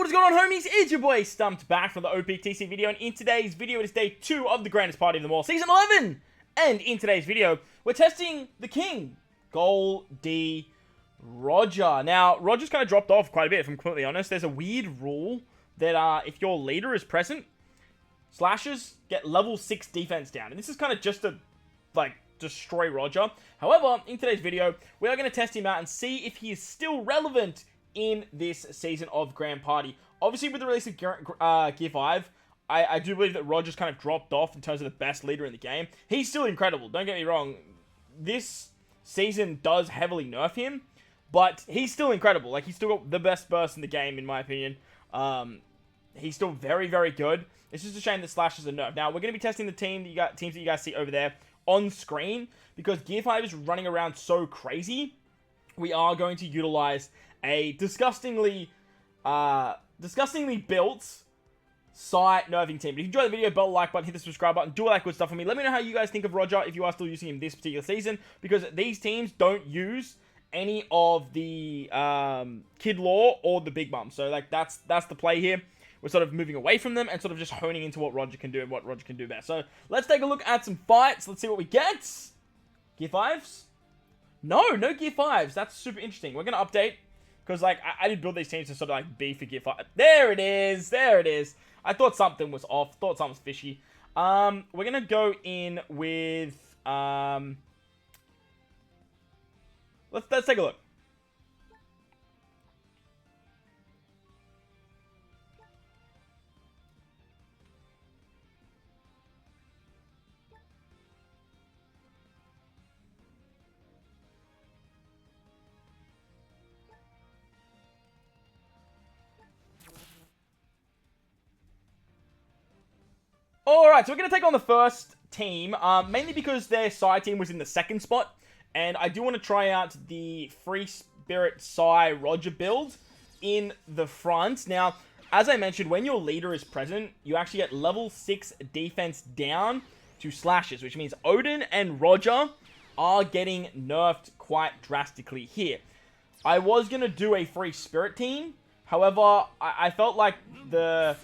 What is going on, homies? It's your boy Stumped back from the OPTC video, and in today's video it is day 2 of the grandest party of them all, season 11. And in today's video, we're testing the king, Goldie Roger. Now, Roger's kind of dropped off quite a bit, if I'm completely honest. There's a weird rule that if your leader is present, slashers get level 6 defense down, and this is kind of just to destroy Roger. However, in today's video, we are going to test him out and see if he is still relevant in this season of Grand Party. Obviously, with the release of Gear 5, I do believe that Roger's kind of dropped off in terms of the best leader in the game. He's still incredible, don't get me wrong. This season does heavily nerf him, but he's still incredible. Like, he's still got the best burst in the game, in my opinion. He's still very, very good. It's just a shame that Slashers are nerfed. Now, we're going to be testing the teams that you guys see over there on screen, because Gear 5 is running around so crazy. We are going to utilize a disgustingly built site nerfing team. But if you enjoyed the video, bell the like button, hit the subscribe button, do all that good stuff for me. Let me know how you guys think of Roger if you are still using him this particular season, because these teams don't use any of the Kid Law or the Big Mom. So like that's the play here. We're sort of moving away from them and sort of just honing into what Roger can do and what Roger can do best. So let's take a look at some fights. Let's see what we get. Gear 5s? No Gear 5s. That's super interesting. We're going to update, because like I did build these teams to sort of like be for Gear 5. There it is. There it is. I thought something was off. Thought something was fishy. We're going to go in with let's take a look. Alright, so we're going to take on the first team, mainly because their side team was in the second spot, and I do want to try out the Free Spirit Psy Roger build in the front. Now, as I mentioned, when your leader is present, you actually get level 6 defense down to slashes, which means Odin and Roger are getting nerfed quite drastically here. I was going to do a Free Spirit team, however, I felt like the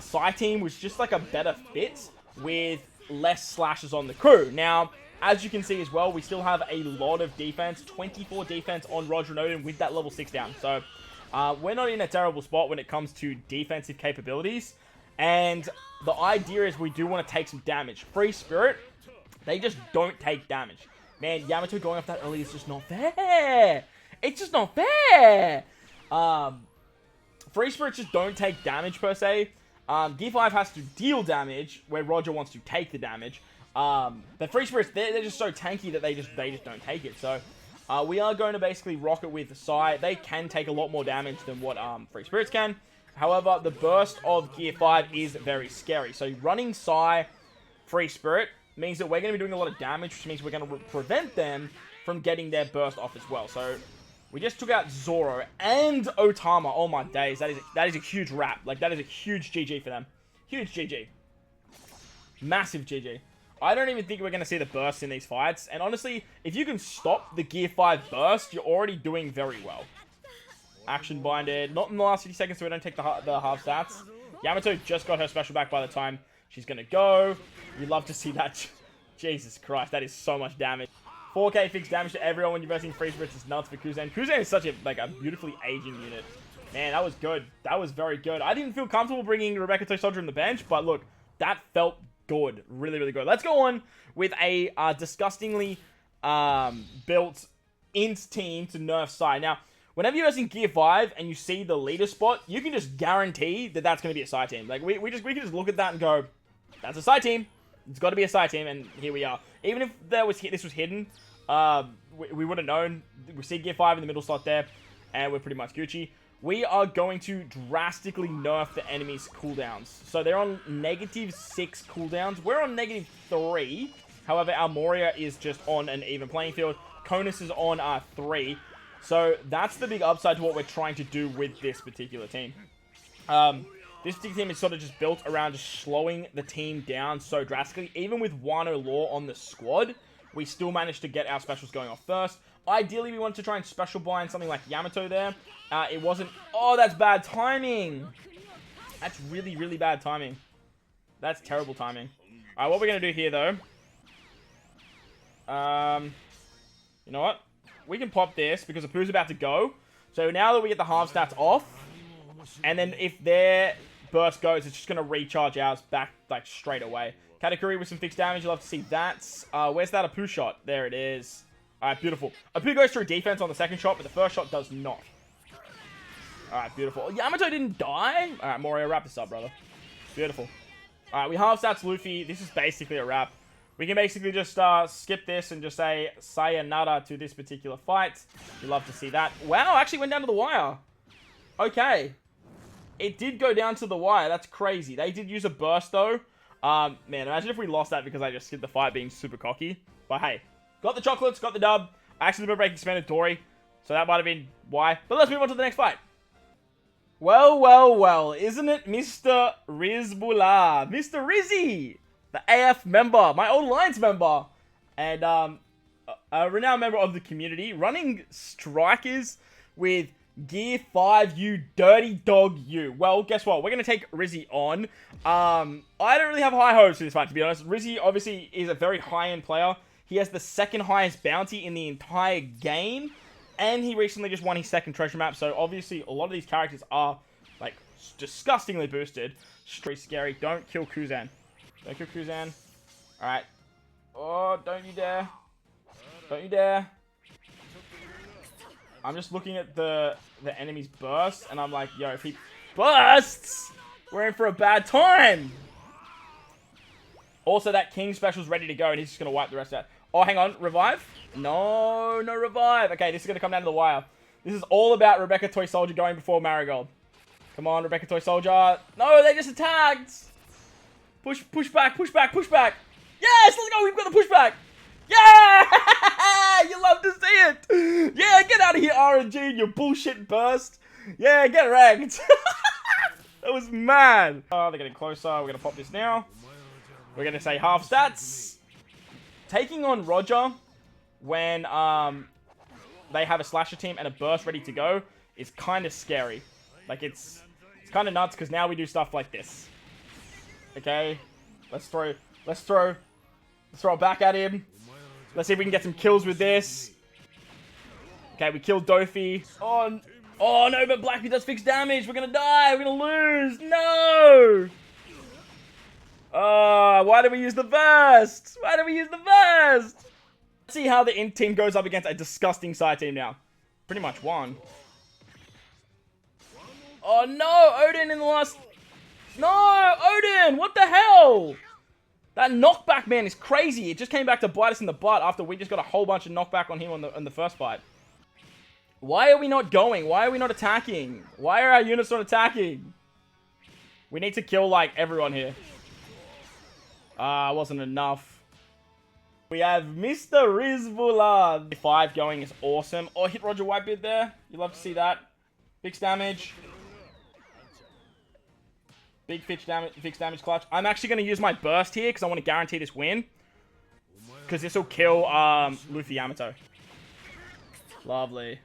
Psy team was just like a better fit with less slashes on the crew. Now, as you can see as well, we still have a lot of defense, 24 defense on Roger and Odin with that level 6 down. So, we're not in a terrible spot when it comes to defensive capabilities. And the idea is we do want to take some damage. Free Spirit, they just don't take damage. Man, Yamato going off that early is just not fair. It's just not fair. Free Spirits just don't take damage per se. Gear 5 has to deal damage, where Roger wants to take the damage. But Free Spirits, they're just so tanky that they just don't take it. So, we are going to basically rock it with Psy. They can take a lot more damage than what Free Spirits can. However, the burst of Gear 5 is very scary. So, running Psy, Free Spirit, means that we're going to be doing a lot of damage, which means we're going to prevent them from getting their burst off as well. So, we just took out Zoro and Otama. Oh my days, that is a huge wrap. Like, that is a huge GG for them. Huge GG. Massive GG. I don't even think we're going to see the burst in these fights. And honestly, if you can stop the Gear 5 burst, you're already doing very well. Action binded. Not in the last 50 seconds, so we don't take the half stats. Yamato just got her special back by the time she's going to go. You'd love to see that. Jesus Christ, that is so much damage. 4k fixed damage to everyone when you're versing Free Spirits is nuts for Kuzen. Kuzen is such a beautifully aging unit. Man, that was good. That was very good. I didn't feel comfortable bringing Rebecca Tosodra on the bench, but look, that felt good. Really, really good. Let's go on with a disgustingly built int team to nerf Psy. Now, whenever you're versing Gear 5 and you see the leader spot, you can just guarantee that that's going to be a Psy team. Like, we can just look at that and go, that's a Psy team. It's got to be a Psy team, and here we are. Even if this was hidden, we would have known. We see Gear 5 in the middle slot there, and we're pretty much Gucci. We are going to drastically nerf the enemy's cooldowns. So they're on -6 cooldowns. We're on -3. However, our Moria is just on an even playing field. Conus is on 3. So that's the big upside to what we're trying to do with this particular team. This particular team is sort of just built around just slowing the team down so drastically. Even with Wano Law on the squad, we still managed to get our specials going off first. Ideally, we wanted to try and special bind something like Yamato there. It wasn't... Oh, that's bad timing. That's really, really bad timing. That's terrible timing. Alright, what we're going to do here, though... you know what? We can pop this because Apu's about to go. So now that we get the half stats off, and then if their burst goes, it's just going to recharge ours back like straight away. Katakuri with some fixed damage. You'll love to see that. Where's that Apu shot? There it is. Alright, beautiful. Apu goes through defense on the second shot, but the first shot does not. Alright, beautiful. Yamato didn't die? Alright, Morio, wrap this up, brother. Beautiful. Alright, we half stats Luffy. This is basically a wrap. We can basically just skip this and just say sayonara to this particular fight. We love to see that. Wow, actually went down to the wire. Okay. It did go down to the wire. That's crazy. They did use a burst, though. Man, imagine if we lost that because I just skipped the fight being super cocky. But hey, got the chocolates, got the dub. I actually did break expanded Dory. So that might have been why. But let's move on to the next fight. Well, well, well. Isn't it Mr. Rizbullah? Mr. Rizzy! The AF member, my old Alliance member, and a renowned member of the community, running strikers with Gear 5, you dirty dog, you. Well, guess what? We're going to take Rizzy on. I don't really have high hopes for this fight, to be honest. Rizzy, obviously, is a very high-end player. He has the second highest bounty in the entire game, and he recently just won his second treasure map, so obviously, a lot of these characters are, like, disgustingly boosted. Straight scary. Don't kill Kuzan. Don't kill Kuzan. Alright. Oh, don't you dare. Don't you dare. I'm just looking at the enemy's burst, and I'm like, yo, if he bursts, we're in for a bad time. Also, that King special's ready to go, and he's just going to wipe the rest out. Oh, hang on. Revive? No, no revive. Okay, this is going to come down to the wire. This is all about Rebecca Toy Soldier going before Marigold. Come on, Rebecca Toy Soldier. No, they just attacked. Push back, push back, push back. Yes, let's go. We've got the pushback. Yeah! You love to see it. Yeah, get out of here, RNG, and your bullshit burst. Yeah, get wrecked. That was mad. Oh, they're getting closer. We're going to pop this now. We're going to say half stats. Taking on Roger when they have a slasher team and a burst ready to go is kind of scary. Like, it's kind of nuts because now we do stuff like this. Okay, let's throw it back at him. Let's see if we can get some kills with this. Okay, we killed Dofi. Oh no, but Blackbeard does fixed damage. We're gonna die. We're gonna lose. No. Why did we use the burst? Why did we use the burst? Let's see how the Int team goes up against a disgusting side team now. Pretty much won. Oh no, Odin in the last... No, Odin! What the hell? That knockback, man, is crazy. It just came back to bite us in the butt after we just got a whole bunch of knockback on him on the first fight. Why are we not going? Why are we not attacking? Why are our units not attacking? We need to kill, like, everyone here. Wasn't enough. We have Mr. Rizbullah. 5 going is awesome. Oh, hit Roger Whitebeard there. You love to see that. Fixed damage. Big fixed damage clutch. I'm actually going to use my burst here because I want to guarantee this win. Because this will kill Luffy Yamato. Lovely.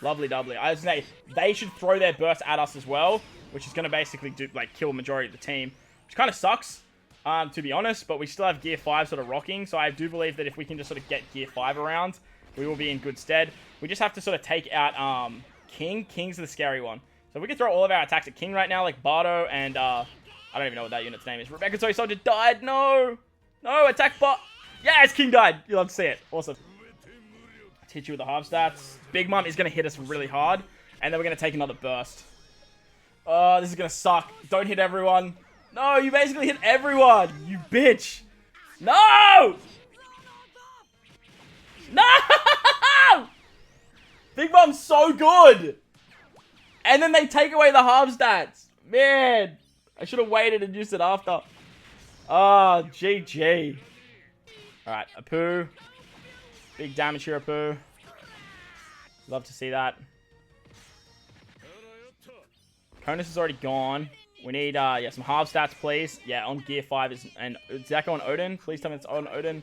Lovely doubly. I was going to say, they should throw their burst at us as well. Which is going to basically do, like, kill a majority of the team. Which kind of sucks, to be honest. But we still have Gear 5 sort of rocking. So I do believe that if we can just sort of get Gear 5 around, we will be in good stead. We just have to sort of take out King. King's the scary one. So we can throw all of our attacks at King right now, like Bardo and, I don't even know what that unit's name is. Rebecca Toy Soldier died. No. No, attack bot. Yes, King died. You love to see it. Awesome. Let's hit you with the half stats. Big Mom is going to hit us really hard. And then we're going to take another burst. Oh, this is going to suck. Don't hit everyone. No, you basically hit everyone. You bitch. No! No! Big Mom's so good. And then they take away the half stats. Man, I should have waited and used it after. Oh, GG. Alright, Apu. Big damage here, Apu. Love to see that. Conus is already gone. We need, some half stats, please. Yeah, on Gear 5 is... And is that on Odin? Please tell me it's on Odin.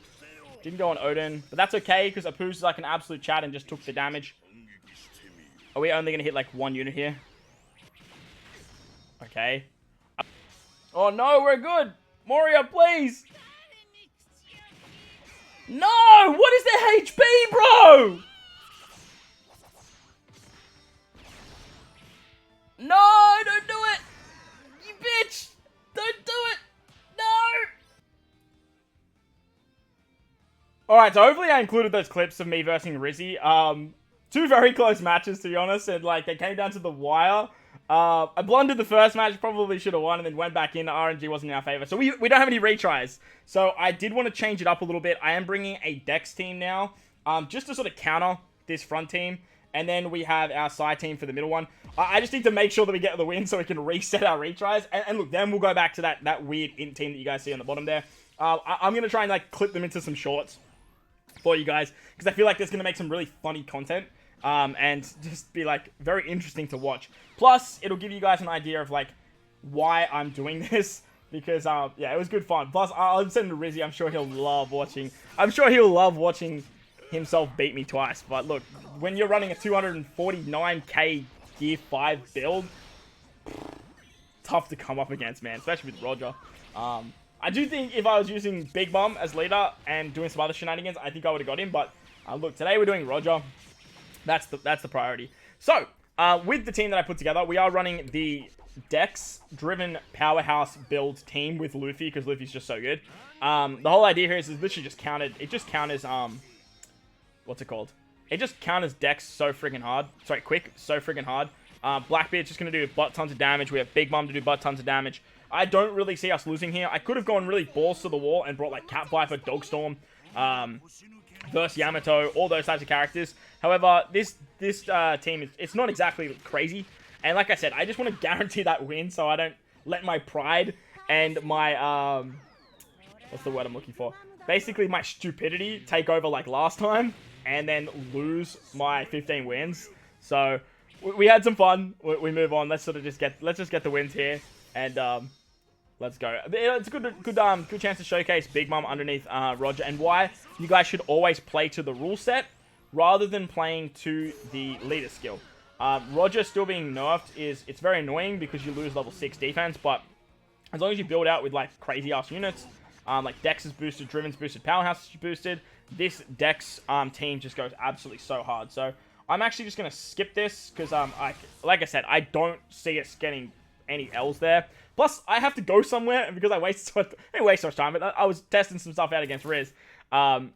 Didn't go on Odin, but that's okay because Apu's like an absolute chat and just took the damage. Are we only going to hit like one unit here? Okay. Oh no, we're good. Moria, please. No, what is their HP, bro? No, don't do it. You bitch. Don't do it. No. Alright, so hopefully I included those clips of me versus Rizzy. Two very close matches, to be honest, and like they came down to the wire. I blundered the first match, probably should have won, and then went back in. RNG wasn't in our favor. So we don't have any retries. So I did want to change it up a little bit. I am bringing a Dex team now, just to sort of counter this front team. And then we have our side team for the middle one. I just need to make sure that we get the win so we can reset our retries. And look, then we'll go back to that weird int team that you guys see on the bottom there. I'm going to try and like clip them into some shorts for you guys, because I feel like that's going to make some really funny content. And just be like very interesting to watch. Plus, it'll give you guys an idea of like why I'm doing this, because yeah, it was good fun. Plus, I'll send to Rizzy. I'm sure he'll love watching. Himself beat me twice. But look, when you're running a 249k gear 5 build, tough to come up against, man, especially with Roger. I do think if I was using Big Mom as leader and doing some other shenanigans, I think I would have got him. But look, today we're doing Roger. That's the priority. So, with the team that I put together, we are running the Dex-driven powerhouse build team with Luffy, because Luffy's just so good. The whole idea here is literally just countered. It just counters, what's it called? It just counters Dex so friggin' hard. Sorry, quick, so friggin' hard. Blackbeard's just going to do butt tons of damage. We have Big Mom to do butt tons of damage. I don't really see us losing here. I could have gone really balls to the wall and brought like Cat Viper, Dogstorm, versus Yamato, all those types of characters. However, this team, it's not exactly crazy. And like I said, I just want to guarantee that win so I don't let my pride and my, what's the word I'm looking for? Basically, my stupidity take over like last time and then lose my 15 wins. So, we had some fun. We move on. Let's just get the wins here. And, let's go. It's a good chance to showcase Big Mom underneath Roger, and why you guys should always play to the rule set rather than playing to the leader skill. Roger still being nerfed it's very annoying because you lose level 6 defense, but as long as you build out with like crazy ass units, like Dex is boosted, Driven's boosted, Powerhouse is boosted, this Dex team just goes absolutely so hard. So I'm actually just gonna skip this because like I said, I don't see us getting any L's there. Plus, I have to go somewhere, and because I wasted so much time, but I was testing some stuff out against Riz. I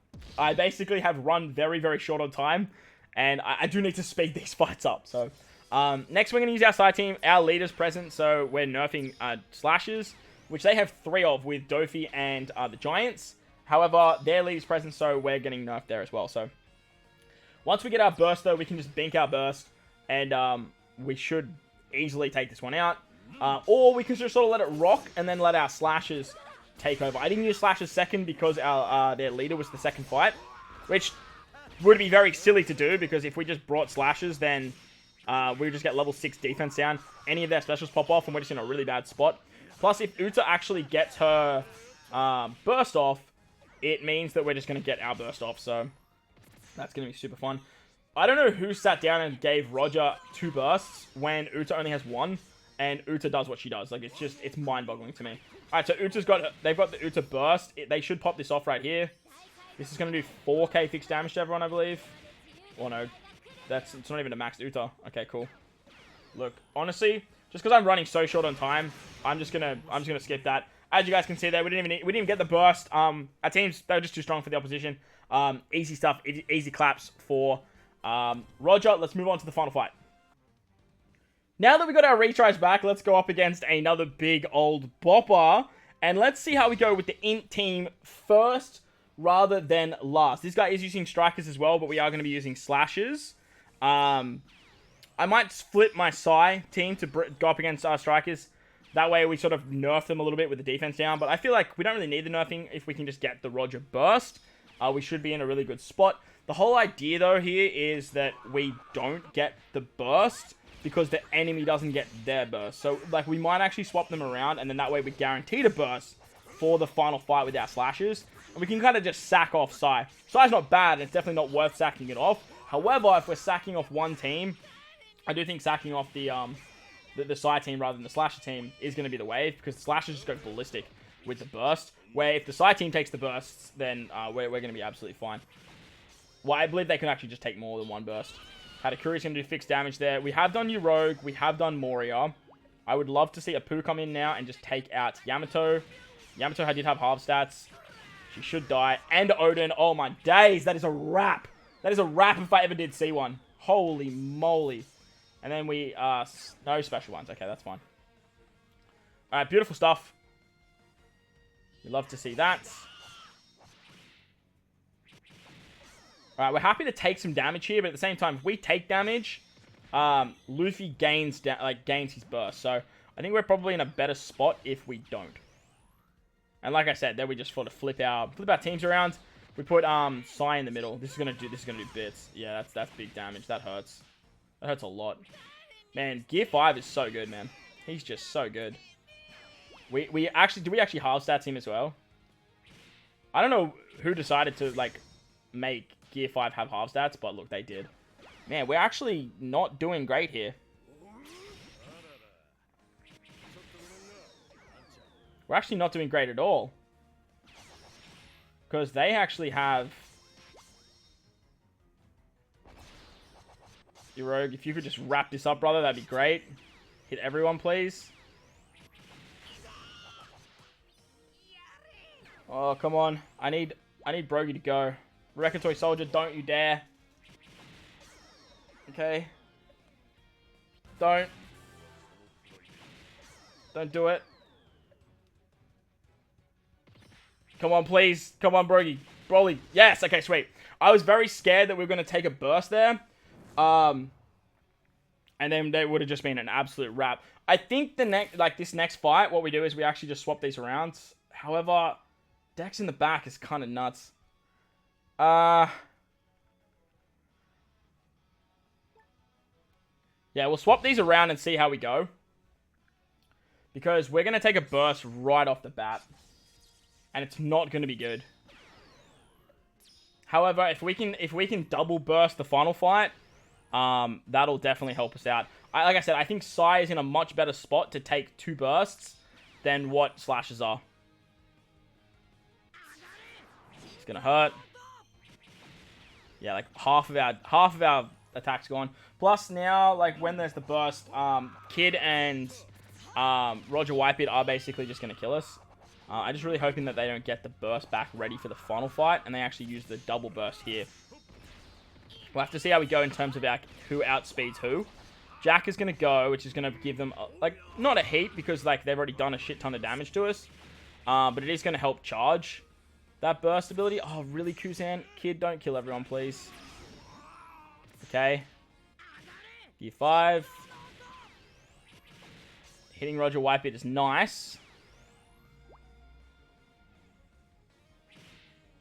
basically have run very, very short on time, and I do need to speed these fights up. So, next we're going to use our side team. Our leader's present, so we're nerfing Slashes, which they have 3 of with Dofi and the Giants. However, their leader's present, so we're getting nerfed there as well. So, once we get our burst, though, we can just bink our burst, and we should easily take this one out. Or we can just sort of let it rock and then let our Slashes take over. I didn't use Slashes second because our their leader was the second fight, which would be very silly to do because if we just brought Slashes, then we would just get level 6 defense down. Any of their specials pop off and we're just in a really bad spot. Plus, if Uta actually gets her burst off, it means that we're just going to get our burst off. So that's going to be super fun. I don't know who sat down and gave Roger 2 bursts when Uta only has 1. And Uta does what she does. Like, it's mind-boggling to me. Alright, so they've got the Uta burst. They should pop this off right here. This is going to do 4k fixed damage to everyone, I believe. Oh, no. It's not even a maxed Uta. Okay, cool. Look, honestly, just because I'm running so short on time, I'm just gonna skip that. As you guys can see there, we didn't even get the burst. Our teams, they were just too strong for the opposition. Easy stuff, easy claps for Roger. Let's move on to the final fight. Now that we got our retries back, let's go up against another big old bopper. And let's see how we go with the int team first rather than last. This guy is using strikers as well, but we are going to be using slashes. I might split my Psy team to go up against our strikers. That way we sort of nerf them a little bit with the defense down. But I feel like we don't really need the nerfing if we can just get the Roger burst. We should be in a really good spot. The whole idea, though, here is that we don't get the burst because the enemy doesn't get their burst. So, like, we might actually swap them around, and then that way we guarantee a burst for the final fight with our slashes. And we can kind of just sack off Sai. Sai's not bad, and it's definitely not worth sacking it off. However, if we're sacking off one team, I do think sacking off the Sai team rather than the Slasher team is going to be the wave, because the Slashers just go ballistic with the burst, where if the Sai team takes the bursts, then we're going to be absolutely fine. Well, I believe they can actually just take more than one burst. Hatakuri's going to do fixed damage there. We have done Rogue. We have done Moria. I would love to see Apu come in now and just take out Yamato. Yamato did have half stats. She should die. And Odin. Oh my days. That is a wrap. That is a wrap if I ever did see one. Holy moly. And then we, no special ones. Okay, that's fine. Alright, beautiful stuff. We love to see that. Alright, we're happy to take some damage here, but at the same time, if we take damage, Luffy gains his burst. So, I think we're probably in a better spot if we don't. And like I said, then we just sort of flip our teams around. We put Sai in the middle. This is gonna do bits. Yeah, that's big damage. That hurts. That hurts a lot. Man, Gear 5 is so good, man. He's just so good. Do we actually half stats him as well? I don't know who decided to like make Gear 5 have half stats, but look, they did. Man, we're actually not doing great here. We're actually not doing great at all. Because they actually have... Rogue, if you could just wrap this up, brother, that'd be great. Hit everyone, please. Oh, come on. I need Brogy to go. Recontoy Soldier, don't you dare. Okay. Don't do it. Come on, please. Come on, Brogy. Broly. Yes. Okay, sweet. I was very scared that we were going to take a burst there. And then they would have just been an absolute wrap. I think this next fight, what we do is we actually just swap these around. However, Dex in the back is kind of nuts. Yeah, we'll swap these around and see how we go. Because we're going to take a burst right off the bat. And it's not going to be good. However, if we can double burst the final fight, that'll definitely help us out. Like I said, I think Sai is in a much better spot to take 2 bursts than what Slashers are. It's going to hurt. Yeah, like half of our attacks gone. Plus now, like when there's the burst, Kid and Roger Whitebeard are basically just going to kill us. I'm just really hoping that they don't get the burst back ready for the final fight, and they actually use the double burst here. We'll have to see how we go in terms of who outspeeds who. Jack is going to go, which is going to give them, not a heat, because like they've already done a shit ton of damage to us. But it is going to help charge that burst ability. Oh, really, Kuzan? Kid, don't kill everyone, please. Okay. Gear 5. Hitting Roger Whitebeard is nice.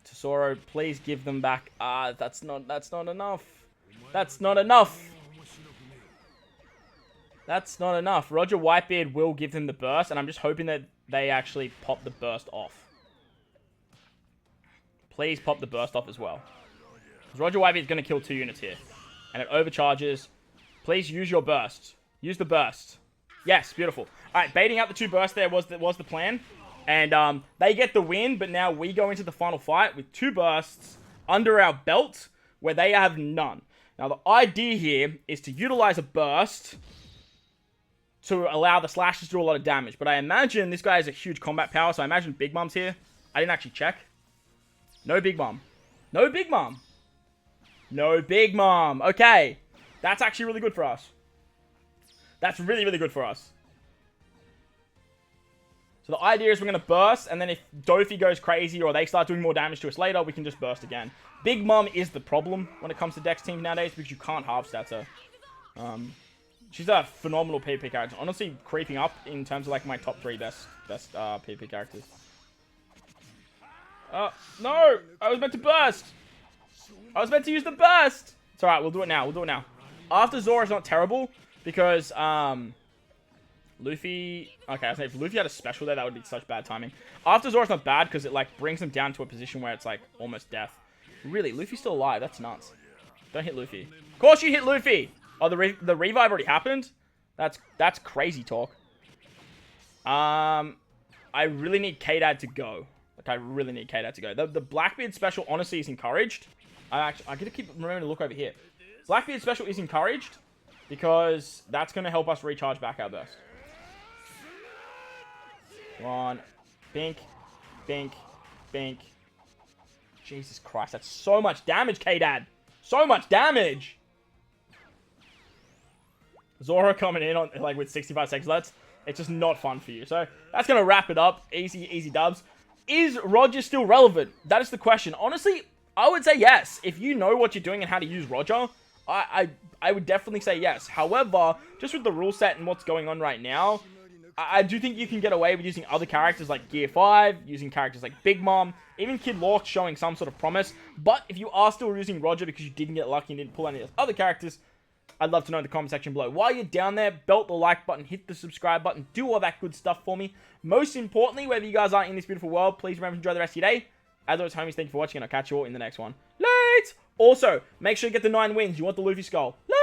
Tesoro, please give them back. That's not enough. That's not enough. That's not enough. Roger Whitebeard will give them the burst, and I'm just hoping that they actually pop the burst off. Please pop the burst off as well. Because Roger Whitebeard is going to kill 2 units here. And it overcharges. Please use your burst. Use the burst. Yes, beautiful. Alright, baiting out the 2 bursts there was the plan. And they get the win, but now we go into the final fight with 2 bursts under our belt, where they have none. Now, the idea here is to utilize a burst to allow the Slashers to do a lot of damage. But I imagine this guy has a huge combat power, so I imagine Big Mom's here. I didn't actually check. No Big Mom. No Big Mom. No Big Mom. Okay. That's actually really good for us. That's really, really good for us. So the idea is we're going to burst, and then if Dofi goes crazy or they start doing more damage to us later, we can just burst again. Big Mom is the problem when it comes to Dex teams nowadays, because you can't half stats her. She's a phenomenal PvP character. Honestly, creeping up in terms of like my top 3 best PvP characters. No! I was meant to burst! I was meant to use the burst! It's alright, we'll do it now. We'll do it now. After Zora's not terrible, because, Luffy... Okay, I was saying, if Luffy had a special there, that would be such bad timing. After Zora's not bad, because it, like, brings him down to a position where it's, like, almost death. Really, Luffy's still alive. That's nuts. Don't hit Luffy. Of course you hit Luffy! Oh, the revive already happened? That's crazy talk. I really need K-Dad to go. Like, I really need K-Dad to go. The Blackbeard special, honestly, is encouraged. I gotta keep remembering to look over here. Blackbeard special is encouraged, because that's gonna help us recharge back our burst. Come on. Bink. Bink. Bink. Jesus Christ, that's so much damage, K-Dad. So much damage. Zoro coming in on like with 65 seconds left. It's just not fun for you. So that's going to wrap it up. Easy dubs. Is Roger still relevant? That is the question. Honestly, I would say yes. If you know what you're doing and how to use Roger, I would definitely say yes. However, just with the rule set and what's going on right now, I do think you can get away with using other characters like Gear 5, using characters like Big Mom, even Kid Lork showing some sort of promise. But if you are still using Roger because you didn't get lucky and didn't pull any of those other characters, I'd love to know in the comment section below. While you're down there, belt the like button, hit the subscribe button, do all that good stuff for me. Most importantly, wherever you guys are in this beautiful world, please remember to enjoy the rest of your day. As always, homies, thank you for watching, and I'll catch you all in the next one. Late! Also, make sure you get the 9 wins. You want the Luffy Skull. Late!